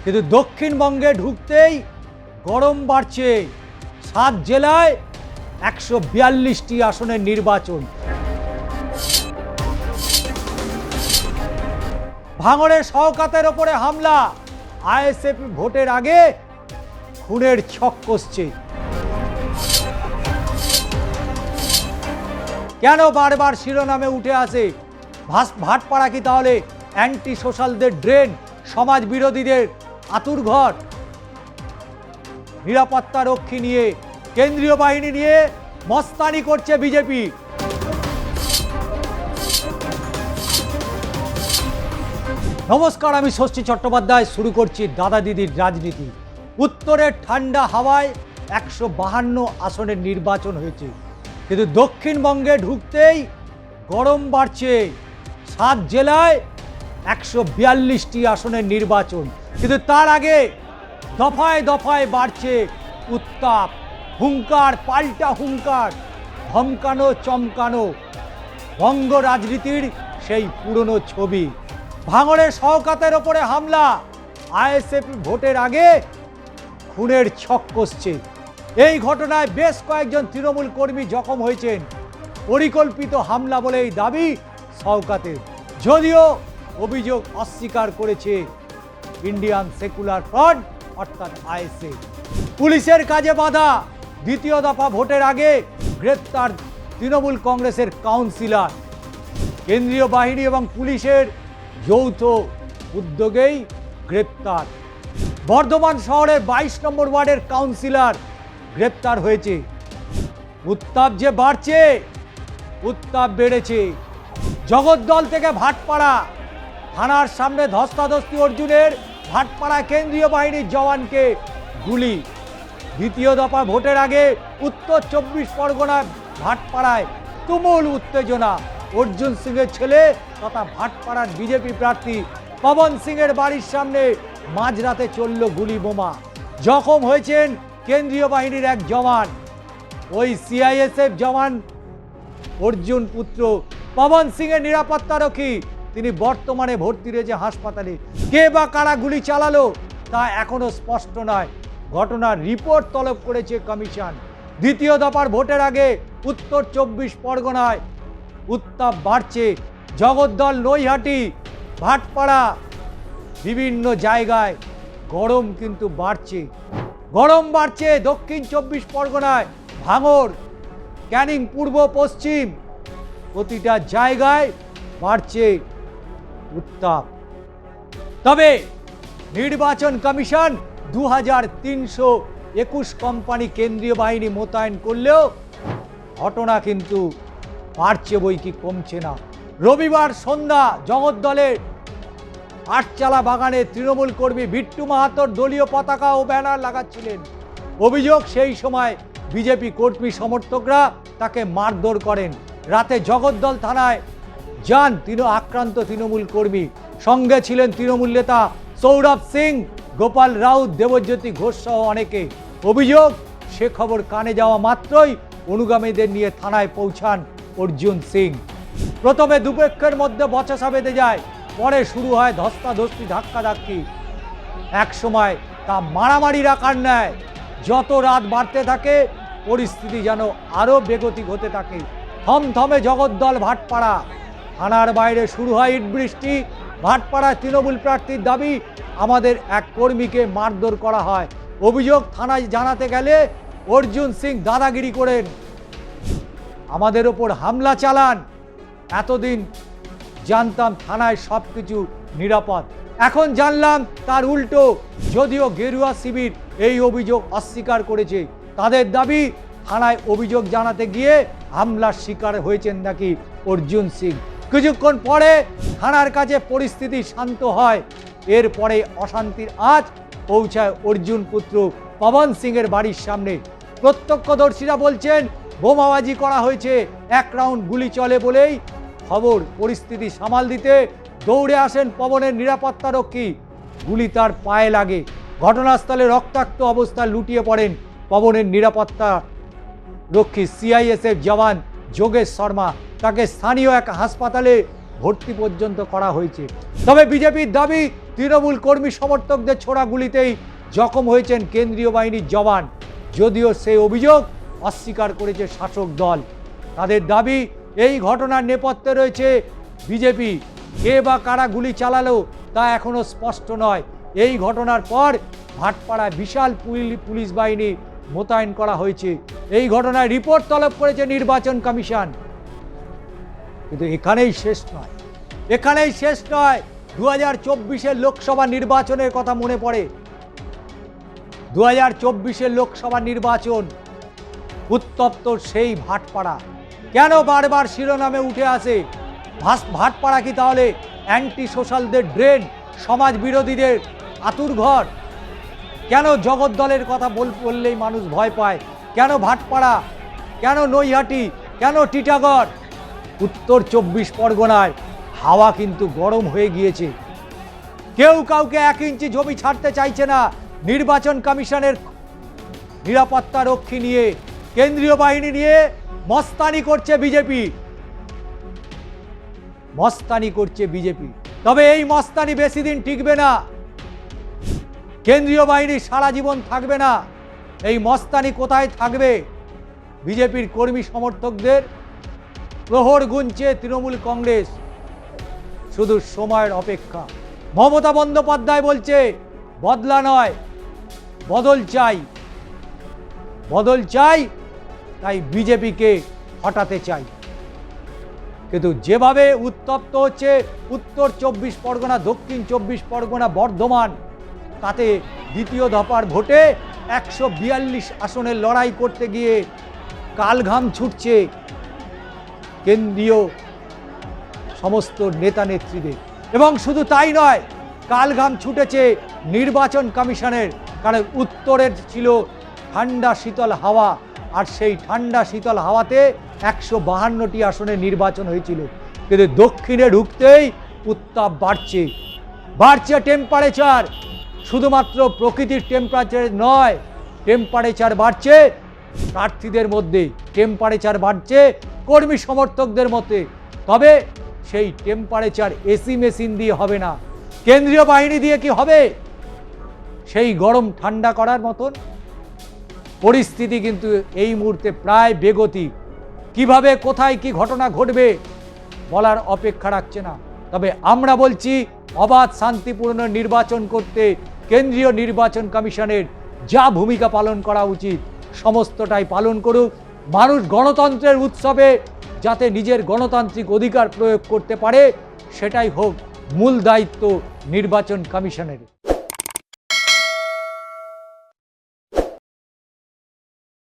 কিন্তু দক্ষিণবঙ্গে ঢুকতেই গরম বাড়ছে। 7 জেলায় 142টি আসনের নির্বাচন। ভাঙড়ে শওকতের ওপরে হামলা, আইএসএফ ভোটের আগে খুনের ছক কষছে। কেন বারবার শিরোনামে উঠে আসে? ভাটপাড়া কি তাহলে অ্যান্টি সোশ্যালদের ড্রেন, সমাজ বিরোধীদের আতুরঘর? নিরাপত্তা রক্ষী নিয়ে, কেন্দ্রীয় বাহিনী নিয়ে মস্তানি করছে বিজেপি। নমস্কার, আমি ষষ্ঠী চট্টোপাধ্যায়। শুরু করছি দাদা দিদির রাজনীতি। উত্তরের ঠান্ডা হাওয়ায় 152 আসনের নির্বাচন হয়েছে, কিন্তু দক্ষিণবঙ্গে ঢুকতেই গরম বাড়ছে। 7 জেলায় 142টি আসনের নির্বাচন, কিন্তু তার আগে দফায় দফায় বাড়ছে উত্তাপ। হুঙ্কার পাল্টা হুঙ্কার, ধমকানো চমকানো, বঙ্গ রাজনীতির সেই পুরনো ছবি। ভাঙড়ে শওকতের ওপরে হামলা, আইএসএফ ভোটের আগে খুনের ছক কষছে। এই ঘটনায় বেশ কয়েকজন তৃণমূল কর্মী জখম হয়েছেন। পরিকল্পিত হামলা বলেই দাবি শওকতের, যদিও অভিযোগ অস্বীকার করেছে ইন্ডিয়ান সেকুলার ফ্রন্ট অর্থাৎ আইএসএফ। পুলিশের কাজে বাধা, দ্বিতীয় দফা ভোটের আগে গ্রেপ্তার তৃণমূল কংগ্রেসের কাউন্সিলর। কেন্দ্রীয় বাহিনী এবং পুলিশের যৌথ উদ্যোগেই গ্রেপ্তার। বর্ধমান শহরের 22 নম্বর ওয়ার্ডের কাউন্সিলর গ্রেপ্তার হয়েছে। উত্তাপ যে বাড়ছে, উত্তাপ বেড়েছে। জগদ্দল থেকে ভাটপাড়া থানার সামনে ধস্তাধস্তি অর্জুনের, ভাটপাড়ায় কেন্দ্রীয় বাহিনীর জওয়ানকে গুলি। দ্বিতীয় দফা ভোটের আগে উত্তর 24 পরগনায় ভাটপাড়ায় তুমুল উত্তেজনা। অর্জুন সিংয়ের ছেলে তথা ভাটপাড়ার বিজেপি প্রার্থী পবন সিংয়ের বাড়ির সামনে মাঝরাতে চলল গুলি বোমা। জখম হয়েছেন কেন্দ্রীয় বাহিনীর এক জওয়ান। ওই সিআইএসএফ জওয়ান অর্জুন পুত্র পবন সিংয়ের নিরাপত্তারক্ষী, তিনি বর্তমানে ভর্তি রয়েছে হাসপাতালে। কে বা কারা গুলি চালালো তা এখনো স্পষ্ট নয়। ঘটনার রিপোর্ট তলব করেছে কমিশন। দ্বিতীয় দফার ভোটের আগে উত্তর 24 পরগনায় উত্তাপ বাড়ছে। জগদ্দল, নৈহাটি, ভাটপাড়া বিভিন্ন জায়গায় গরম কিন্তু বাড়ছে। গরম বাড়ছে দক্ষিণ 24 পরগনায়, ভাঙড়, ক্যানিং, পূর্ব পশ্চিম প্রতিটা জায়গায় বাড়ছে উত্তাপ। তবে নির্বাচন কমিশন 2321 কোম্পানি কেন্দ্রীয় বাহিনী মোতায়েন করলেও ঘটনা কিন্তু বাড়ছে বই কি কমছে না। রবিবার সন্ধ্যা জগদ্দলের আটচালা বাগানে তৃণমূল কর্মী বিট্টু মাহাতোর দলীয় পতাকা ও ব্যানার লাগাচ্ছিলেন। অভিযোগ, সেই সময় বিজেপি কর্মী সমর্থকরা তাকে মারধর করেন। রাতে জগদ্দল থানায় যান আক্রান্ত তৃণমূল কর্মী। সঙ্গে ছিলেন তৃণমূল নেতা সৌরভ সিং, গোপাল রাউত, দেবজ্যোতি ঘোষ সহ অনেকে। অভিযোগ, সে খবর কানে যাওয়া মাত্রই অনুগামীদের নিয়ে থানায় পৌঁছান অর্জুন সিং। প্রথমে দুপক্ষের মধ্যে বচসা বেঁধে যায়, পরে শুরু হয় ধস্তাধস্তি, ধাক্কাধাক্কি। এক সময় তা মারামারির আকার নেয়। যত রাত বাড়তে থাকে পরিস্থিতি যেন আরও বেগতিক হতে থাকে। থমথমে জগদ্দল ভাটপাড়া। থানার বাইরে শুরু হয় ইট বৃষ্টি। ভাটপাড়ায় তৃণমূল প্রার্থীর দাবি, আমাদের এক কর্মীকে মারধর করা হয়। অভিযোগ, থানায় জানাতে গেলে অর্জুন সিং দাদাগিরি করেন, আমাদের ওপর হামলা চালান। এতদিন জানতাম থানায় সব কিছু নিরাপদ, এখন জানলাম তার উল্টো। যদিও গেরুয়া শিবির এই অভিযোগ অস্বীকার করেছে। তাদের দাবি, থানায় অভিযোগ জানাতে গিয়ে হামলার শিকার হয়েছেন নাকি অর্জুন সিং। কিছুক্ষণ পরে থানার কাছে পরিস্থিতি শান্ত হয়। এরপরে অশান্তির আঁচ পৌঁছায় অর্জুন পুত্র পবন সিংয়ের বাড়ির সামনে। প্রত্যক্ষদর্শীরা বলছেন, বোমাবাজি করা হয়েছে, 1 রাউন্ড গুলি চলে বলেই খবর। পরিস্থিতি সামাল দিতে দৌড়ে আসেন পবনের নিরাপত্তারক্ষী। গুলি তার পায়ে লাগে। ঘটনাস্থলে রক্তাক্ত অবস্থায় লুটিয়ে পড়েন পবনের নিরাপত্তা রক্ষী সিআইএসএফ জওয়ান যোগেশ শর্মা। তাকে স্থানীয় এক হাসপাতালে ভর্তি পর্যন্ত করা হয়েছে। তবে বিজেপির দাবি, তৃণমূল কর্মী সমর্থকদের ছোড়া গুলিতেই জখম হয়েছেন কেন্দ্রীয় বাহিনীর জওয়ান। যদিও সেই অভিযোগ অস্বীকার করেছে শাসক দল। তাদের দাবি এই ঘটনার নেপথ্যে রয়েছে বিজেপি। কে বা কারা গুলি চালালো তা এখনো স্পষ্ট নয়। এই ঘটনার পর ভাটপাড়ায় বিশাল পুলিশ বাহিনী মোতায়েন করা হয়েছে। এই ঘটনায় রিপোর্ট তলব করেছে নির্বাচন কমিশন। কিন্তু এখানেই শেষ নয়, এখানেই শেষ নয়। 2024-এর লোকসভা নির্বাচনের কথা মনে পড়ে। 2024-এর লোকসভা নির্বাচন, উত্তপ্ত সেই ভাটপাড়া কেন বারবার শিরোনামে উঠে আসে? ভাটপাড়া কি তাহলে অ্যান্টি সোশ্যালদের ড্রেন, সমাজ বিরোধীদের আতুরঘর? কেন জগদ্দলের কথা বললেই মানুষ ভয় পায়? কেন ভাটপাড়া, কেন নৈহাটি, কেন টিটাগড়? উত্তর 24 পরগনায় হাওয়া কিন্তু গরম হয়ে গিয়েছে। কেউ কাউকে 1 ইঞ্চি জমি ছাড়তে চাইছে না। নির্বাচন কমিশনের নিরাপত্তা রক্ষী নিয়ে, কেন্দ্রীয় বাহিনী নিয়ে মস্তানি করছে বিজেপি, মস্তানি করছে বিজেপি। তবে এই মস্তানি বেশি দিন টিকবে না। কেন্দ্রীয় বাহিনী সারা জীবন থাকবে না। এই মস্তানি কোথায় থাকবে? বিজেপির কর্মী সমর্থকদের প্রহর গুনছে তৃণমূল কংগ্রেস। শুধু সময়ের অপেক্ষা। মমতা বন্দ্যোপাধ্যায় বলছে বদলা নয়, বদল চাই, বদল চাই, তাই বিজেপিকে হটাতে চাই। কিন্তু যেভাবে উত্তপ্ত হচ্ছে উত্তর 24 পরগনা, দক্ষিণ 24 পরগনা, বর্ধমান, তাতে দ্বিতীয় দফার ভোটে 142 আসনের লড়াই করতে গিয়ে কালঘাম ছুটছে কেন্দ্রীয় সমস্ত নেতা নেত্রীদের। এবং শুধু তাই নয়, কালঘাম ছুটেছে নির্বাচন কমিশনের। কারণ উত্তরের ছিল ঠান্ডা শীতল হাওয়া, আর সেই ঠান্ডা শীতল হাওয়াতে 152টি আসনে নির্বাচন হয়েছিল। কিন্তু দক্ষিণে ঢুকতেই উত্তাপ বাড়ছে, বাড়ছে টেম্পারেচার। শুধুমাত্র প্রকৃতির টেম্পারেচার নয়, টেম্পারেচার বাড়ছে প্রার্থীদের মধ্যে, টেম্পারেচার বাড়ছে কর্মী সমর্থকদের মধ্যে। তবে সেই টেম্পারেচার এসি মেশিন দিয়ে হবে না, কেন্দ্রীয় বাহিনী দিয়ে কি হবে সেই গরম ঠান্ডা করার মতন? পরিস্থিতি কিন্তু এই মুহূর্তে প্রায় বেগতিক। কিভাবে কোথায় কি ঘটনা ঘটবে বলার অপেক্ষা রাখছে না। তবে আমরা বলছি, অবাধ শান্তিপূর্ণ নির্বাচন করতে কেন্দ্রীয় নির্বাচন কমিশনের যা ভূমিকা পালন করা উচিত সমস্তটাই পালন করুক। মানুষ গণতন্ত্রের উৎসবে যাতে নিজের গণতান্ত্রিক অধিকার প্রয়োগ করতে পারে, সেটাই হোক মূল দায়িত্ব নির্বাচন কমিশনের।